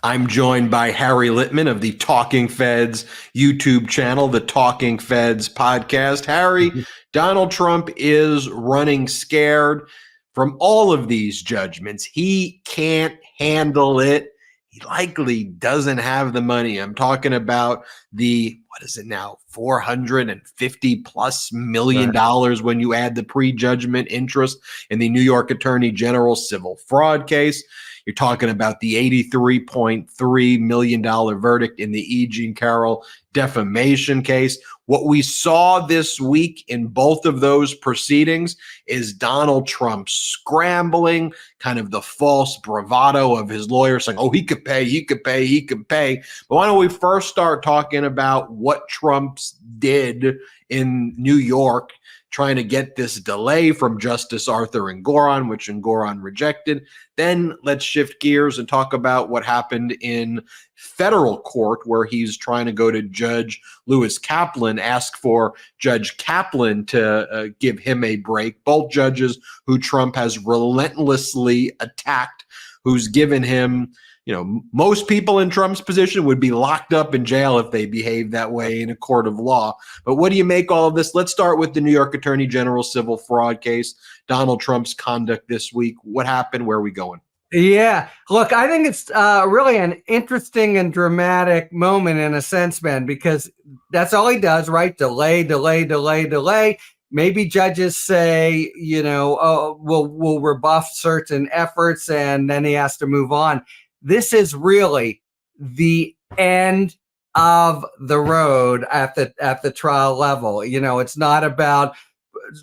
I'm joined by Harry Litman of the Talking Feds YouTube channel, the Talking Feds podcast. Harry, Donald Trump is running scared from all of these judgments. He can't handle it. He likely doesn't have the money. I'm talking about the, what is it now, $450+ million when you add the prejudgment interest in the New York Attorney General civil fraud case. You're talking about the $83.3 million verdict in the E. Jean Carroll defamation case. What we saw this week in both of those proceedings is Donald Trump scrambling, kind of the false bravado of his lawyer saying, oh, he could pay, he could pay, he could pay. But why don't we first start talking about what Trump's did in New York, trying to get this delay from Justice Arthur Engoron, which Engoron rejected. Then let's shift gears and talk about what happened in federal court, where he's trying to go to Judge Lewis Kaplan, ask for Judge Kaplan to give him a break. Both judges who Trump has relentlessly attacked, who's given him, most people in Trump's position would be locked up in jail if they behaved that way in a court of law. But what do you make all of this? Let's start with the New York Attorney General civil fraud case, Donald Trump's conduct this week. What happened? Where are we going? Yeah, look, I think it's really an interesting and dramatic moment in a sense, Ben, because that's all he does, right? Delay, delay, delay, delay. Maybe judges say, we'll rebuff certain efforts, and then he has to move on. This is really the end of the road at the trial level. It's not about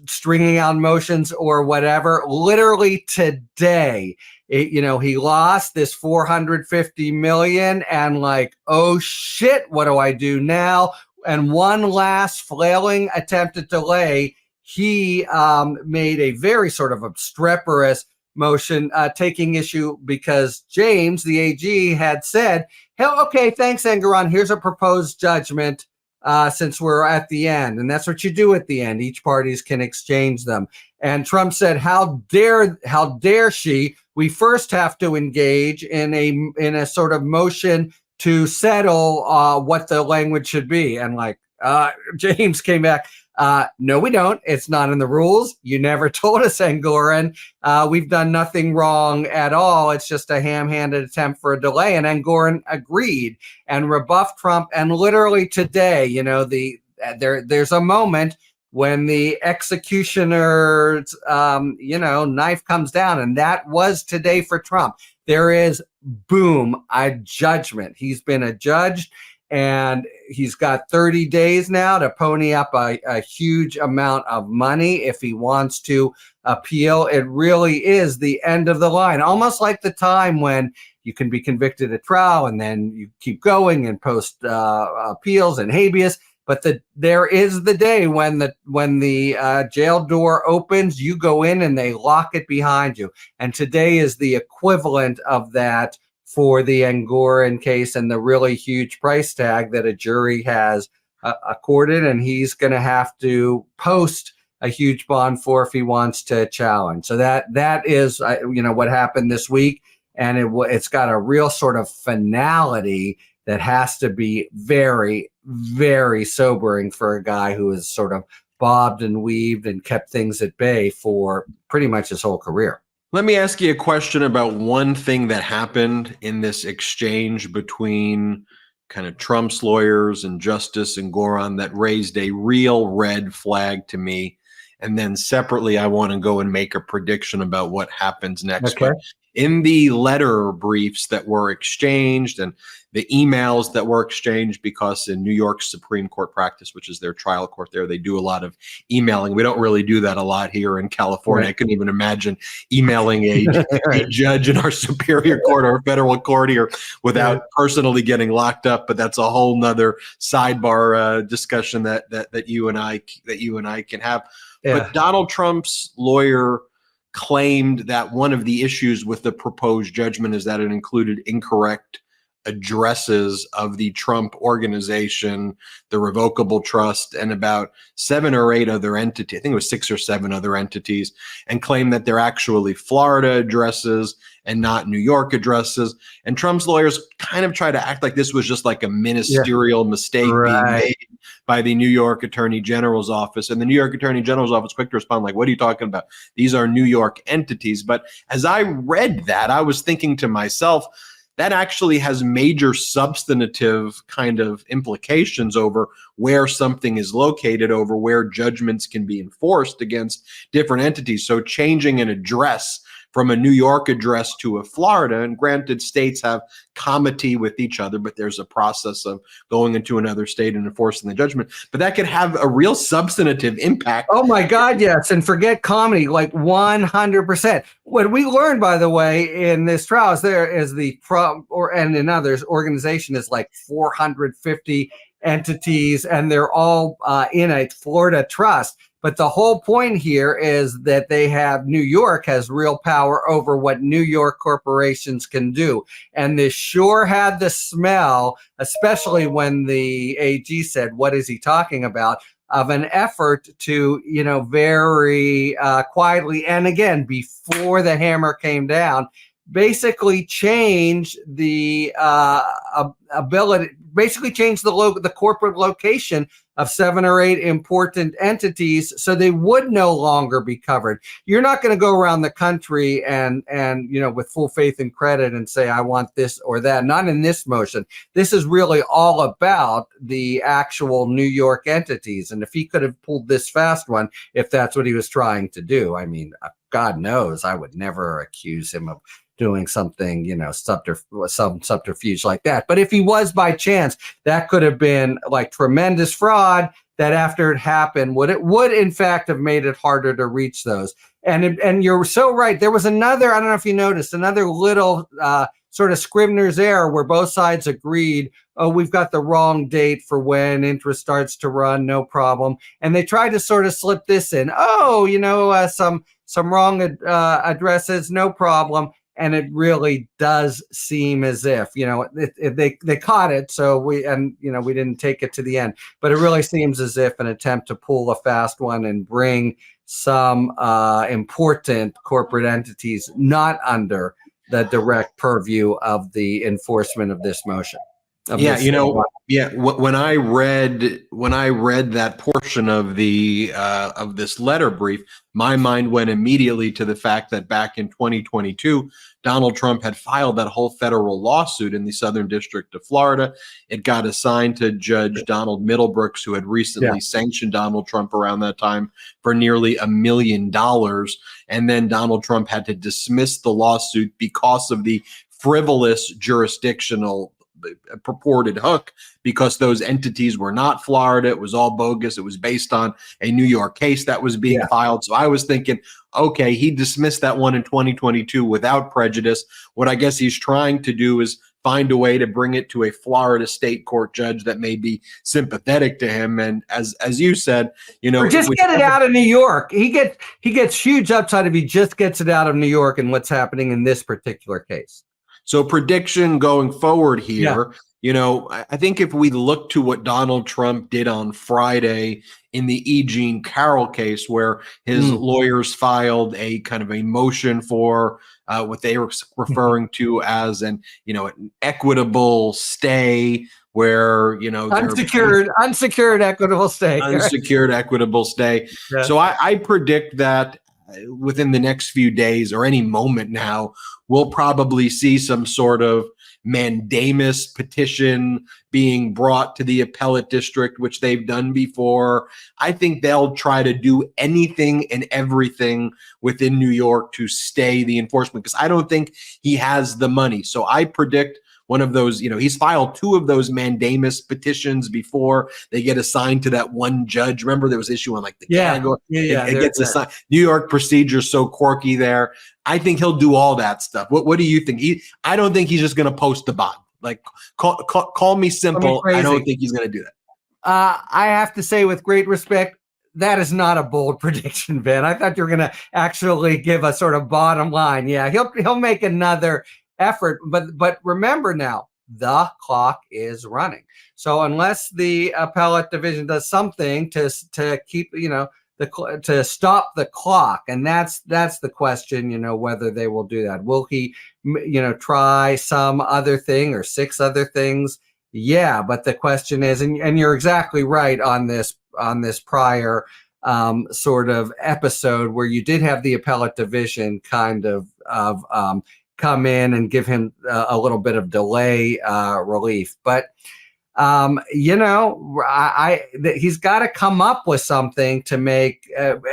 stringing out motions or whatever. Literally today, he lost this $450 million and oh shit, what do I do now? And one last flailing attempt at delay, he made a very sort of obstreperous motion taking issue because James, the AG, had said, "Hell, okay, thanks, Engoron. Here's a proposed judgment since we're at the end." And that's what you do at the end. Each parties can exchange them. And Trump said, how dare she? We first have to engage in a sort of motion to settle what the language should be. And James came back, no, we don't. It's not in the rules. You never told us, Engoron. We've done nothing wrong at all. It's just a ham-handed attempt for a delay. And Engoron agreed and rebuffed Trump. And literally today, there's a moment when the executioner's, knife comes down. And that was today for Trump. There is, boom, a judgment. He's been adjudged. And he's got 30 days now to pony up a huge amount of money if he wants to appeal. It really is the end of the line, almost like the time when you can be convicted at trial and then you keep going and post appeals and habeas. But there is the day when the jail door opens, you go in and they lock it behind you. And today is the equivalent of that for the Engoron case and the really huge price tag that a jury has accorded, and he's going to have to post a huge bond for if he wants to challenge. So that is what happened this week, and it's got a real sort of finality that has to be very, very sobering for a guy who has sort of bobbed and weaved and kept things at bay for pretty much his whole career. Let me ask you a question about one thing that happened in this exchange between kind of Trump's lawyers and Justice Engoron that raised a real red flag to me. And then separately, I want to go and make a prediction about what happens next. Okay. But in the letter briefs that were exchanged and the emails that were exchanged, because in New York's Supreme Court practice, which is their trial court there, they do a lot of emailing. We don't really do that a lot here in California. Right. I couldn't even imagine emailing a judge in our Superior Court or federal court here without personally getting locked up. But that's a whole nother sidebar discussion that you and I can have. Yeah. But Donald Trump's lawyer claimed that one of the issues with the proposed judgment is that it included incorrect addresses of the Trump organization, the Revocable Trust, and about 7 or 8 other entities. I think it was 6 or 7 other entities, and claimed that they're actually Florida addresses and not New York addresses. And Trump's lawyers kind of try to act like this was just like a ministerial mistake being made by the New York Attorney General's office. And the New York Attorney General's office quick to respond, like, what are you talking about? These are New York entities. But as I read that, I was thinking to myself, that actually has major substantive kind of implications over where something is located, over where judgments can be enforced against different entities. So changing an address from a New York address to a Florida, and granted, states have comity with each other, but there's a process of going into another state and enforcing the judgment. But that could have a real substantive impact. Oh my God, yes. And forget comedy, like 100%. What we learned, by the way, in this trial is there is and in others, organization is like 450 entities, and they're all in a Florida trust. But the whole point here is that New York has real power over what New York corporations can do. And this sure had the smell, especially when the AG said, what is he talking about? Of an effort to, very quietly, and again, before the hammer came down, basically change the change the corporate location of 7 or 8 important entities, so they would no longer be covered. You're not going to go around the country and with full faith and credit and say, I want this or that. Not in this motion. This is really all about the actual New York entities. And if he could have pulled this fast one, if that's what he was trying to do, I mean, God knows I would never accuse him of doing something, some subterfuge like that. But if he was by chance, that could have been like tremendous fraud that after it happened would in fact have made it harder to reach those. And you're so right. There was another, I don't know if you noticed, another little sort of Scrivener's error where both sides agreed, oh, we've got the wrong date for when interest starts to run, no problem. And they tried to sort of slip this in. Oh, some wrong addresses, no problem. And it really does seem as if, they caught it. So we didn't take it to the end, but it really seems as if an attempt to pull a fast one and bring some important corporate entities not under the direct purview of the enforcement of this motion. When I read that portion of of this letter brief, my mind went immediately to the fact that back in 2022, Donald Trump had filed that whole federal lawsuit in the Southern District of Florida. It got assigned to Judge Donald Middlebrooks, who had recently sanctioned Donald Trump around that time for nearly $1 million. And then Donald Trump had to dismiss the lawsuit because of the frivolous jurisdictional purported hook, because those entities were not Florida. It was all bogus. It was based on a New York case that was being filed. So I was thinking, okay, he dismissed that one in 2022 without prejudice. What I guess he's trying to do is find a way to bring it to a Florida state court judge that may be sympathetic to him. And as you said, or just get it out of New York. He gets huge upside if he just gets it out of New York and what's happening in this particular case. So prediction going forward here, I think if we look to what Donald Trump did on Friday in the E. Jean Carroll case, where his lawyers filed a kind of a motion for what they were referring to as an equitable stay, where unsecured equitable stay. Unsecured equitable stay. Yeah. So I predict that within the next few days or any moment now, we'll probably see some sort of mandamus petition being brought to the appellate district, which they've done before. I think they'll try to do anything and everything within New York to stay the enforcement, because I don't think he has the money. So I predict one of those, he's filed 2 of those mandamus petitions before they get assigned to that one judge. Remember, there was issue on like the category. It gets assigned. New York procedure so quirky there. I think he'll do all that stuff. What do you think? I don't think he's just going to post the bond. Like, call me simple. I don't think he's going to do that. I have to say, with great respect, that is not a bold prediction, Ben. I thought you were going to actually give a sort of bottom line. Yeah, he'll make another effort, but remember now, the clock is running. So unless the appellate division does something to keep, to stop the clock, and that's the question, whether they will do that. Will he, try some other thing or 6 other things? Yeah, but the question is, and you're exactly right on this prior sort of episode where you did have the appellate division kind of come in and give him a little bit of delay relief. But he's got to come up with something to make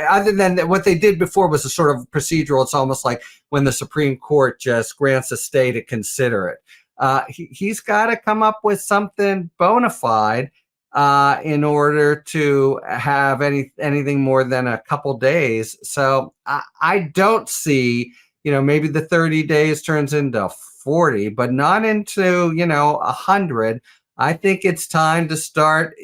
other than what they did before was a sort of procedural. It's almost like when the Supreme Court just grants a stay to consider it. He's got to come up with something bona fide in order to have anything more than a couple days. So I don't see, maybe the 30 days turns into 40, but not into, 100. I think it's time to start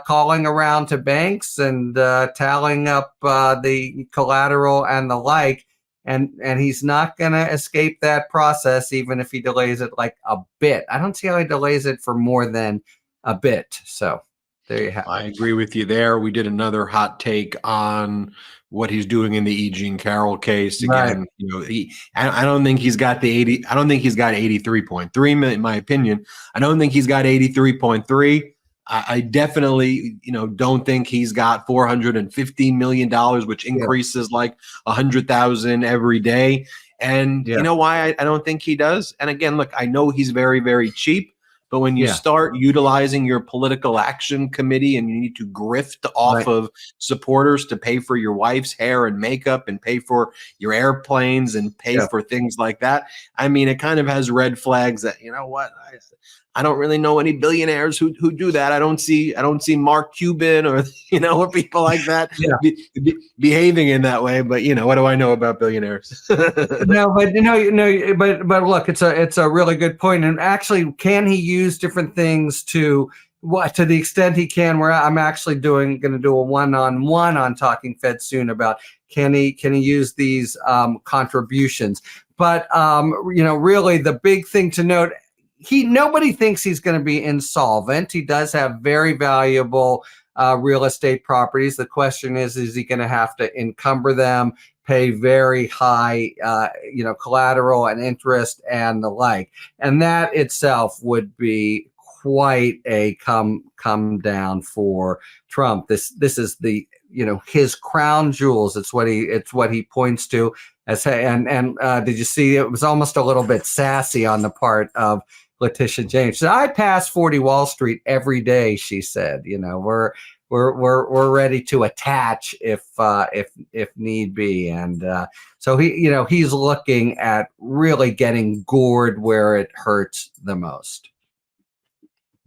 calling around to banks and tallying up the collateral and the like. And he's not going to escape that process, even if he delays it like a bit. I don't see how he delays it for more than a bit. So there you have it. I agree with you there. We did another hot take on what he's doing in the E. Jean Carroll case. Again, Right. I don't think he's got the 80. I don't think he's got 83.3 in my opinion. I don't think he's got 83.3. I definitely, don't think he's got $450 million, which increases like 100,000 every day. And you know why I don't think he does? And again, look, I know he's very, very cheap, but when you start utilizing your political action committee and you need to grift off of supporters to pay for your wife's hair and makeup and pay for your airplanes and pay for things like that, I mean, it kind of has red flags that, I don't really know any billionaires who do that. I don't see Mark Cuban or or people like that behaving in that way. But what do I know about billionaires? No, but but look, it's a really good point. And actually, can he use different things to the extent he can? Where I'm actually going to do a one-on-one on Talking Fed soon about can he use these contributions? But really, the big thing to note. Nobody thinks he's going to be insolvent. He does have very valuable real estate properties. The question is he going to have to encumber them, pay very high, collateral and interest and the like? And that itself would be quite a come down for Trump. This is the his crown jewels. It's what he points to as. And did you see? It was almost a little bit sassy on the part of Letitia James. She said, I pass 40 Wall Street every day. She said, we're ready to attach if need be. And so he's looking at really getting gored where it hurts the most.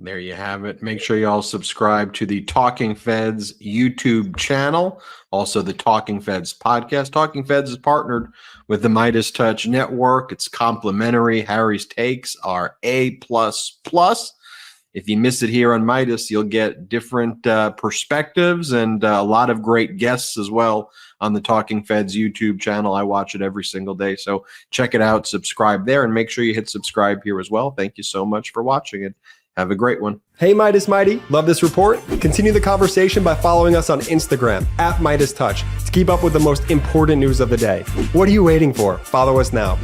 There you have it. Make sure you all subscribe to the Talking Feds YouTube channel. Also, the Talking Feds podcast. Talking Feds is partnered with the MeidasTouch network. It's complimentary. Harry's takes are A++. If you miss it here on Meidas, you'll get different perspectives and a lot of great guests as well on the Talking Feds YouTube channel. I watch it every single day. So check it out, subscribe there, and make sure you hit subscribe here as well. Thank you so much for watching it. Have a great one. Hey, Meidas Mighty. Love this report? Continue the conversation by following us on Instagram @MeidasTouch to keep up with the most important news of the day. What are you waiting for? Follow us now.